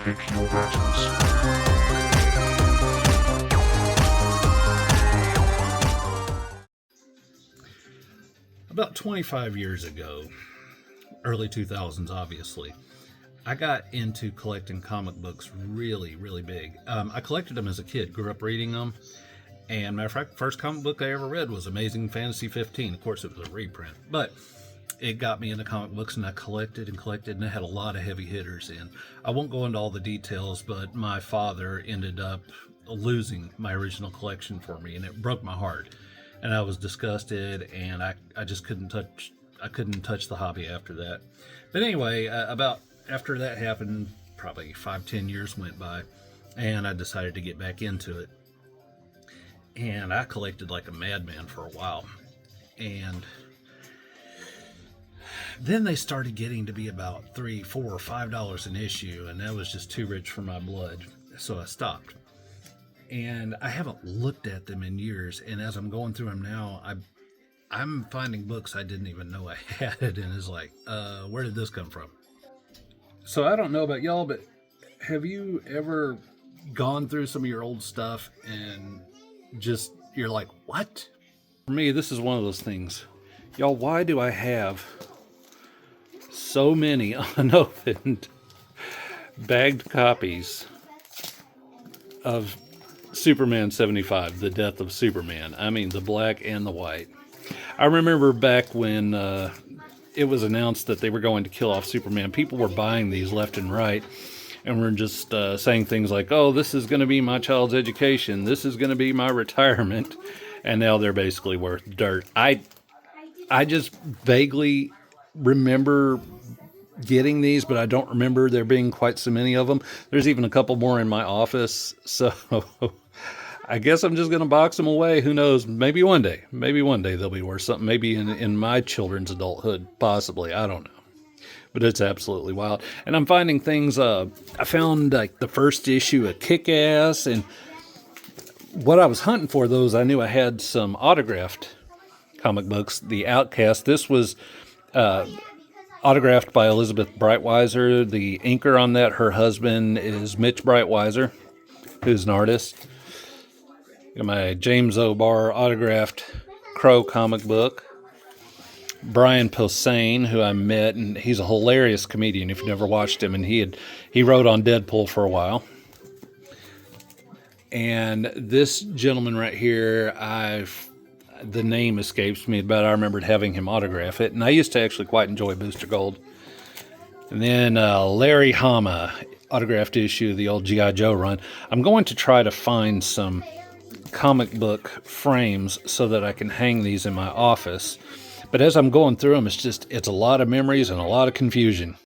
fictional legends. About 25 years ago, early 2000s, obviously, I got into collecting comic books really, really big. I collected them as a kid, grew up reading them. And matter of fact, first comic book I ever read was Amazing Fantasy 15. Of course, it was a reprint, but it got me into comic books, and I collected and collected, and I had a lot of heavy hitters in. I won't go into all the details, but my father ended up losing my original collection for me, and it broke my heart. And I was disgusted, and I just couldn't touch the hobby after that. But anyway, about after that happened, probably 5-10 years went by, and I decided to get back into it. And I collected like a madman for a while. And then they started getting to be about $3, $4, or $5 an issue, and that was just too rich for my blood. So I stopped. And I haven't looked at them in years. And as I'm going through them now, I'm finding books I didn't even know I had, and it's like, where did this come from? So I don't know about y'all, but have you ever gone through some of your old stuff and just you're like, what? For me, this is one of those things. Y'all, why do I have so many unopened bagged copies of Superman 75, The Death of Superman? I mean, the black and the white. I remember back when it was announced that they were going to kill off Superman, people were buying these left and right, and we're just saying things like, oh, this is going to be my child's education, this is going to be my retirement, and now they're basically worth dirt. I just vaguely remember getting these, but I don't remember there being quite so many of them. There's even a couple more in my office, so I guess I'm just going to box them away. Who knows? Maybe one day they'll be worth something. Maybe in my children's adulthood, possibly. I don't know. But it's absolutely wild. And I'm finding things, I found like the first issue of Kick-Ass, and what I was hunting for, those, I knew I had some autographed comic books. The Outcast, this was autographed by Elizabeth Breitweiser. The inker on that, her husband is Mitch Breitweiser, who's an artist. Got my James O'Barr autographed Crow comic book. Brian Posehn, who I met, and he's a hilarious comedian if you've never watched him, and he wrote on Deadpool for a while. And this gentleman right here, the name escapes me, but I remembered having him autograph it, and I used to actually quite enjoy Booster Gold. And then Larry Hama, autographed issue of the old G.I. Joe run. I'm going to try to find some comic book frames so that I can hang these in my office. But as I'm going through them, it's a lot of memories and a lot of confusion.